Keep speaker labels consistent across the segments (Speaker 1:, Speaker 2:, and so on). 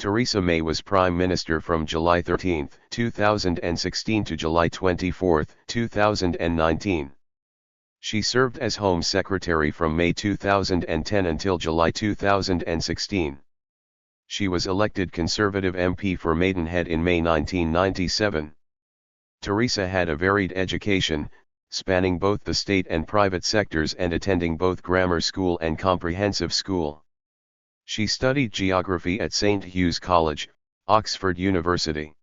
Speaker 1: Theresa May was Prime Minister from July 13, 2016 to July 24, 2019. She served as Home Secretary from May 2010 until July 2016. She was elected Conservative MP for Maidenhead in May 1997. Theresa had a varied education, spanning both the state and private sectors and attending both grammar school and comprehensive school. She studied geography at St. Hugh's College, Oxford University.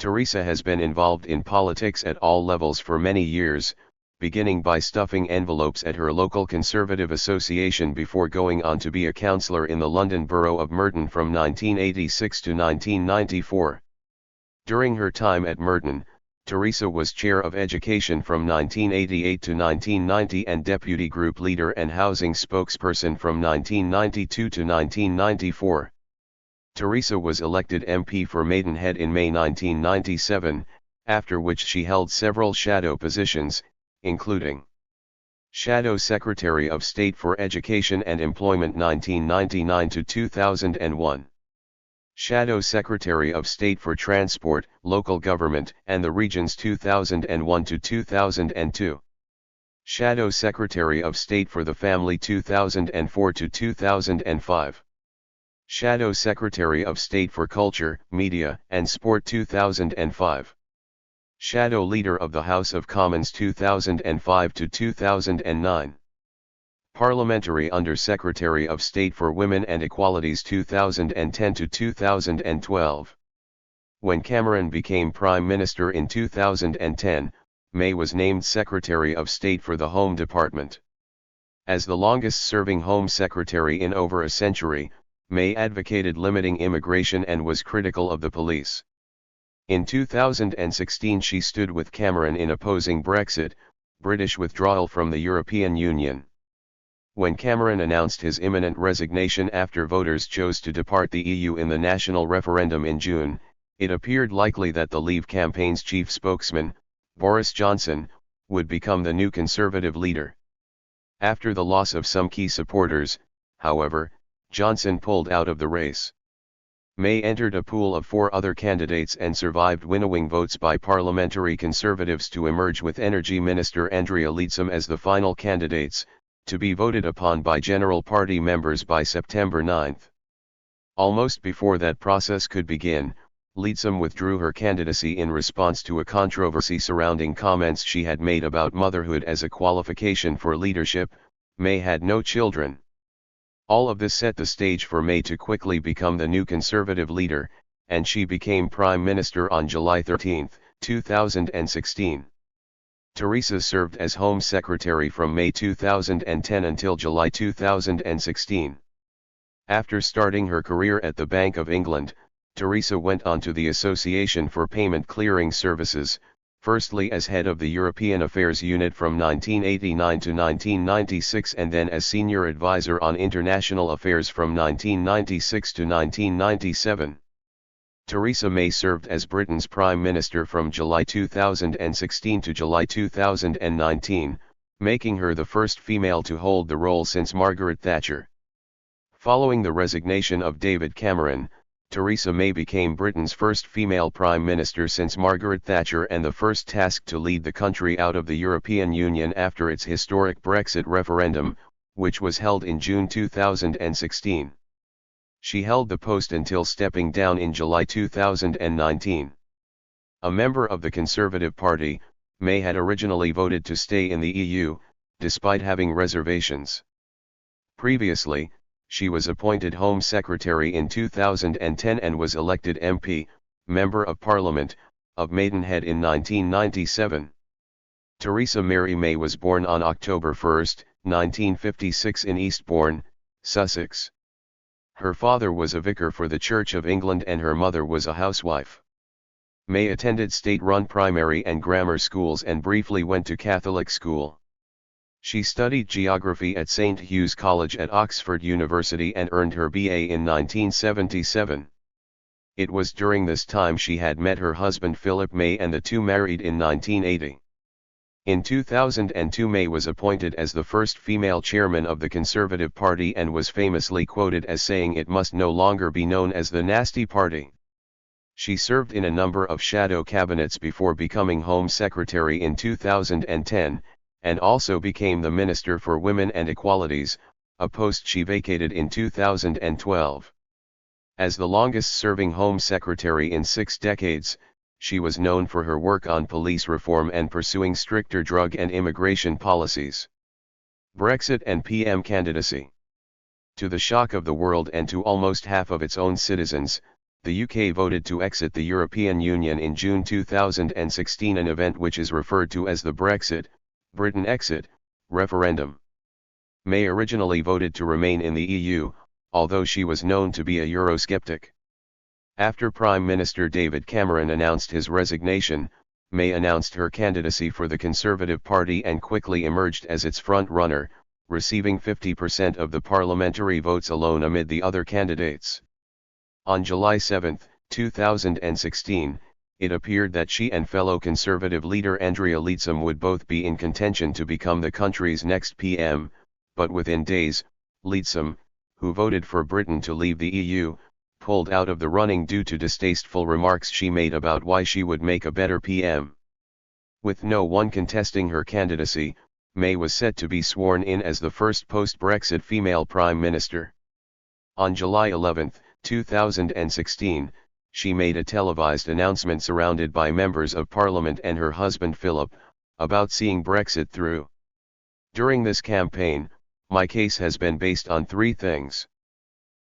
Speaker 1: Theresa has been involved in politics at all levels for many years, beginning by stuffing envelopes at her local Conservative association before going on to be a councillor in the London Borough of Merton from 1986 to 1994. During her time at Merton, Theresa was Chair of Education from 1988 to 1990 and Deputy Group Leader and Housing Spokesperson from 1992 to 1994. Theresa was elected MP for Maidenhead in May 1997, after which she held several shadow positions, including Shadow Secretary of State for Education and Employment 1999 to 2001. Shadow Secretary of State for Transport, Local Government and the Regions 2001 to 2002. Shadow Secretary of State for the Family 2004 to 2005. Shadow Secretary of State for Culture, Media and Sport 2005. Shadow Leader of the House of Commons 2005 to 2009. Parliamentary Under-Secretary of State for Women and Equalities 2010 to 2012. When Cameron became Prime Minister in 2010, May was named Secretary of State for the Home Department. As the longest-serving Home Secretary in over a century, May advocated limiting immigration and was critical of the police. In 2016 she stood with Cameron in opposing Brexit, British withdrawal from the European Union. When Cameron announced his imminent resignation after voters chose to depart the EU in the national referendum in June, it appeared likely that the Leave campaign's chief spokesman, Boris Johnson, would become the new Conservative leader. After the loss of some key supporters, however, Johnson pulled out of the race. May entered a pool of 4 other candidates and survived winnowing votes by parliamentary Conservatives to emerge with Energy Minister Andrea Leadsom as the final candidates, to be voted upon by General Party members by September 9. Almost before that process could begin, Leadsom withdrew her candidacy in response to a controversy surrounding comments she had made about motherhood as a qualification for leadership. May had no children. All of this set the stage for May to quickly become the new Conservative leader, and she became Prime Minister on July 13, 2016. Theresa served as Home Secretary from May 2010 until July 2016. After starting her career at the Bank of England, Theresa went on to the Association for Payment Clearing Services, firstly as head of the European Affairs Unit from 1989 to 1996 and then as senior advisor on international affairs from 1996 to 1997. Theresa May served as Britain's Prime Minister from July 2016 to July 2019, making her the first female to hold the role since Margaret Thatcher. Following the resignation of David Cameron, Theresa May became Britain's first female Prime Minister since Margaret Thatcher and the first tasked to lead the country out of the European Union after its historic Brexit referendum, which was held in June 2016. She held the post until stepping down in July 2019. A member of the Conservative Party, May had originally voted to stay in the EU, despite having reservations. Previously, she was appointed Home Secretary in 2010 and was elected MP, Member of Parliament, of Maidenhead in 1997. Theresa Mary May was born on October 1, 1956 in Eastbourne, Sussex. Her father was a vicar for the Church of England and her mother was a housewife. May attended state-run primary and grammar schools and briefly went to Catholic school. She studied geography at St. Hugh's College at Oxford University and earned her BA in 1977. It was during this time she had met her husband Philip May and the two married in 1980. In 2002, May was appointed as the first female chairman of the Conservative Party and was famously quoted as saying it must no longer be known as the Nasty Party. She served in a number of shadow cabinets before becoming Home Secretary in 2010, and also became the Minister for Women and Equalities, a post she vacated in 2012. As the longest-serving Home Secretary in 6 decades, she was known for her work on police reform and pursuing stricter drug and immigration policies. Brexit and PM candidacy. To the shock of the world and to almost half of its own citizens, the UK voted to exit the European Union in June 2016, an event which is referred to as the Brexit, Britain exit, referendum. May originally voted to remain in the EU, although she was known to be a Eurosceptic. After Prime Minister David Cameron announced his resignation, May announced her candidacy for the Conservative Party and quickly emerged as its front-runner, receiving 50% of the parliamentary votes alone amid the other candidates. On July 7, 2016, it appeared that she and fellow Conservative leader Andrea Leadsom would both be in contention to become the country's next PM, but within days, Leadsom, who voted for Britain to leave the EU, pulled out of the running due to distasteful remarks she made about why she would make a better PM. With no one contesting her candidacy, May was set to be sworn in as the first post-Brexit female Prime Minister. On July 11, 2016, she made a televised announcement surrounded by members of Parliament and her husband Philip, about seeing Brexit through. During this campaign, my case has been based on 3 things.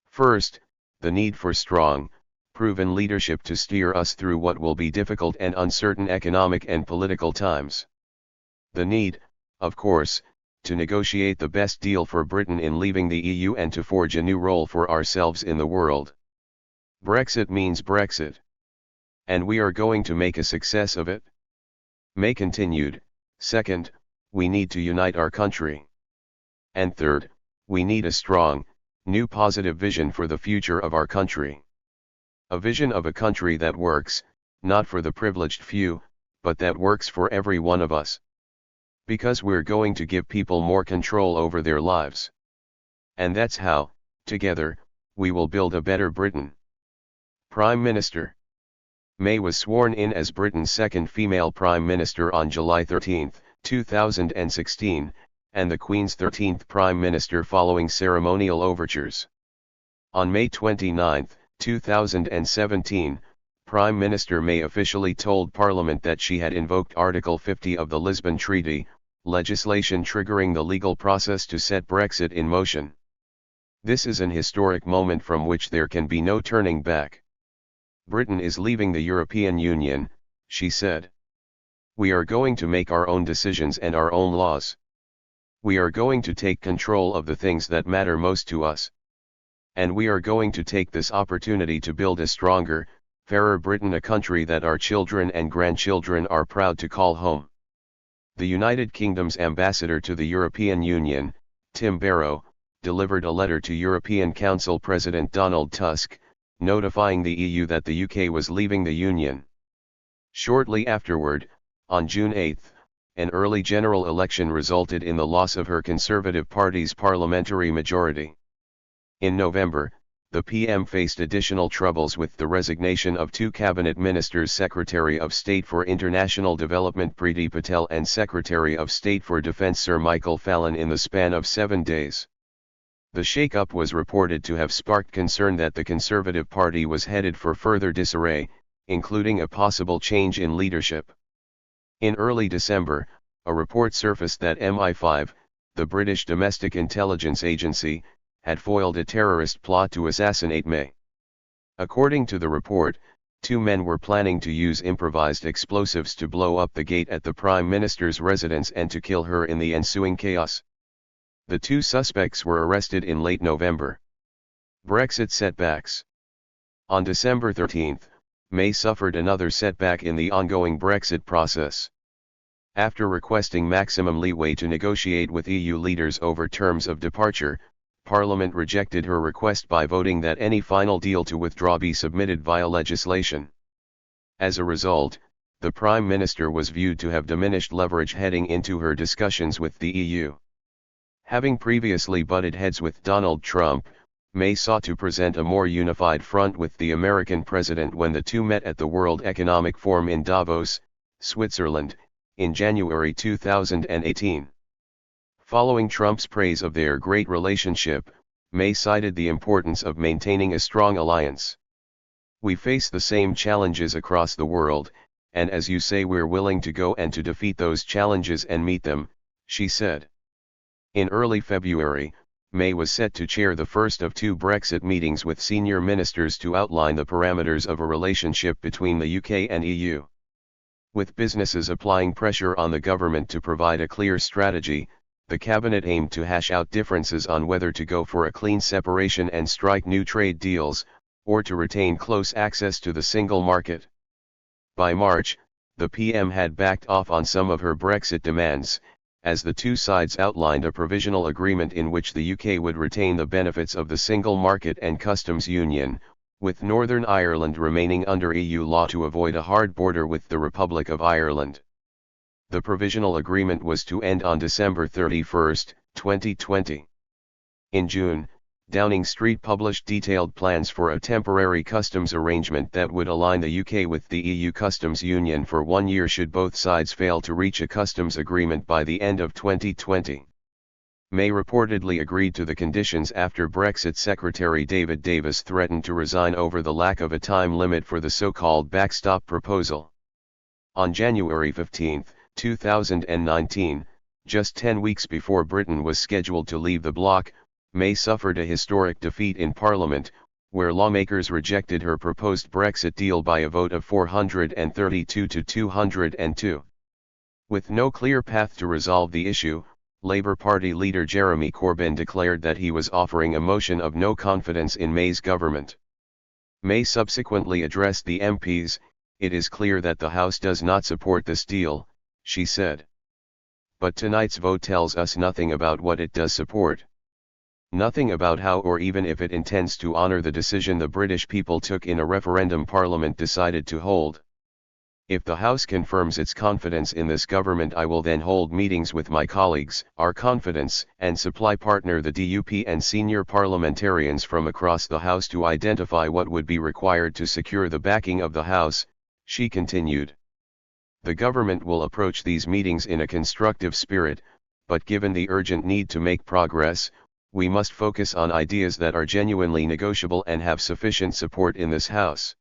Speaker 1: First, the need for strong, proven leadership to steer us through what will be difficult and uncertain economic and political times. The need, of course, to negotiate the best deal for Britain in leaving the EU and to forge a new role for ourselves in the world. Brexit means Brexit. And we are going to make a success of it. May continued. Second, we need to unite our country. And third, we need a strong, new positive vision for the future of our country. A vision of a country that works, not for the privileged few, but that works for every one of us. Because we're going to give people more control over their lives. And that's how, together, we will build a better Britain. Prime Minister. May was sworn in as Britain's second female Prime Minister on July 13, 2016, and the Queen's 13th Prime Minister following ceremonial overtures. On May 29, 2017, Prime Minister May officially told Parliament that she had invoked Article 50 of the Lisbon Treaty, legislation triggering the legal process to set Brexit in motion. This is an historic moment from which there can be no turning back. Britain is leaving the European Union, she said. We are going to make our own decisions and our own laws. We are going to take control of the things that matter most to us. And we are going to take this opportunity to build a stronger, fairer Britain, a country that our children and grandchildren are proud to call home. The United Kingdom's ambassador to the European Union, Tim Barrow, delivered a letter to European Council President Donald Tusk, notifying the EU that the UK was leaving the Union. Shortly afterward, on June 8, an early general election resulted in the loss of her Conservative Party's parliamentary majority. In November, the PM faced additional troubles with the resignation of 2 cabinet ministers, Secretary of State for International Development Priti Patel and Secretary of State for Defence Sir Michael Fallon, in the span of 7 days. The shake-up was reported to have sparked concern that the Conservative Party was headed for further disarray, including a possible change in leadership. In early December, a report surfaced that MI5, the British Domestic Intelligence Agency, had foiled a terrorist plot to assassinate May. According to the report, 2 men were planning to use improvised explosives to blow up the gate at the Prime Minister's residence and to kill her in the ensuing chaos. The 2 suspects were arrested in late November. Brexit setbacks. On December 13, May suffered another setback in the ongoing Brexit process. After requesting maximum leeway to negotiate with EU leaders over terms of departure, Parliament rejected her request by voting that any final deal to withdraw be submitted via legislation. As a result, the Prime Minister was viewed to have diminished leverage heading into her discussions with the EU. Having previously butted heads with Donald Trump, May sought to present a more unified front with the American president when the two met at the World Economic Forum in Davos, Switzerland, in January 2018. Following Trump's praise of their great relationship, May cited the importance of maintaining a strong alliance. "We face the same challenges across the world, and as you say, we're willing to go and to defeat those challenges and meet them," she said. In early February, May was set to chair the first of two Brexit meetings with senior ministers to outline the parameters of a relationship between the UK and EU. With businesses applying pressure on the government to provide a clear strategy, the cabinet aimed to hash out differences on whether to go for a clean separation and strike new trade deals, or to retain close access to the single market. By March, the PM had backed off on some of her Brexit demands, as the two sides outlined a provisional agreement in which the UK would retain the benefits of the single market and customs union, with Northern Ireland remaining under EU law to avoid a hard border with the Republic of Ireland. The provisional agreement was to end on December 31, 2020. In June, Downing Street published detailed plans for a temporary customs arrangement that would align the UK with the EU customs union for 1 year should both sides fail to reach a customs agreement by the end of 2020. May reportedly agreed to the conditions after Brexit Secretary David Davis threatened to resign over the lack of a time limit for the so-called backstop proposal. On January 15, 2019, just 10 weeks before Britain was scheduled to leave the bloc, May suffered a historic defeat in Parliament, where lawmakers rejected her proposed Brexit deal by a vote of 432 to 202. With no clear path to resolve the issue, Labour Party leader Jeremy Corbyn declared that he was offering a motion of no confidence in May's government. May subsequently addressed the MPs. "It is clear that the House does not support this deal," she said. "But tonight's vote tells us nothing about what it does support. Nothing about how or even if it intends to honour the decision the British people took in a referendum Parliament decided to hold. If the House confirms its confidence in this government, I will then hold meetings with my colleagues, our confidence and supply partner the DUP and senior parliamentarians from across the House to identify what would be required to secure the backing of the House," she continued. "The government will approach these meetings in a constructive spirit, but given the urgent need to make progress, we must focus on ideas that are genuinely negotiable and have sufficient support in this House."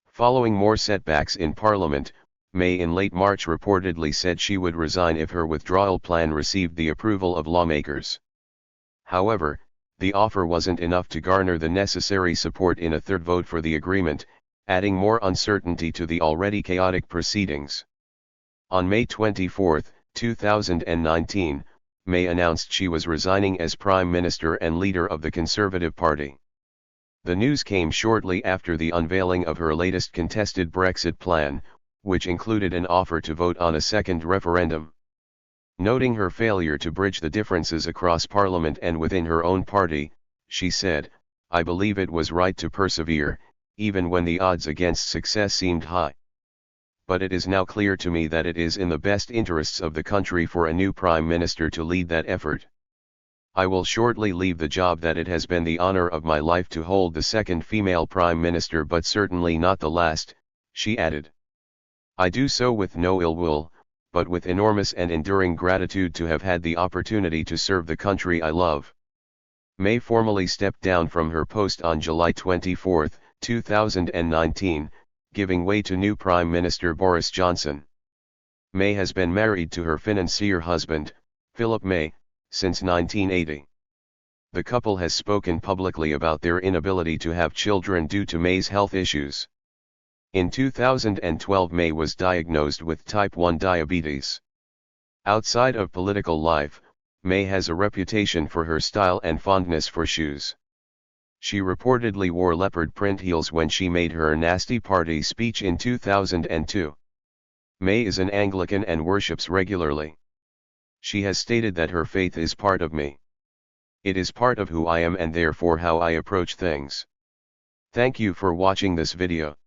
Speaker 1: Following more setbacks in Parliament, May in late March reportedly said she would resign if her withdrawal plan received the approval of lawmakers. However, the offer wasn't enough to garner the necessary support in a third vote for the agreement, adding more uncertainty to the already chaotic proceedings. On May 24, 2019, May announced she was resigning as Prime Minister and leader of the Conservative Party. The news came shortly after the unveiling of her latest contested Brexit plan, which included an offer to vote on a second referendum. Noting her failure to bridge the differences across Parliament and within her own party, she said, "I believe it was right to persevere, even when the odds against success seemed high. But it is now clear to me that it is in the best interests of the country for a new Prime Minister to lead that effort. I will shortly leave the job that it has been the honor of my life to hold, the second female Prime Minister, but certainly not the last," she added. "I do so with no ill will, but with enormous and enduring gratitude to have had the opportunity to serve the country I love." May formally stepped down from her post on July 24, 2019, giving way to new Prime Minister Boris Johnson. May has been married to her financier husband, Philip May, since 1980. The couple has spoken publicly about their inability to have children due to May's health issues. In 2012, May was diagnosed with type 1 diabetes. Outside of political life, May has a reputation for her style and fondness for shoes. She reportedly wore leopard print heels when she made her nasty party speech in 2002. May is an Anglican and worships regularly. She has stated that her faith is part of me. It is part of who I am and therefore how I approach things. Thank you for watching this video.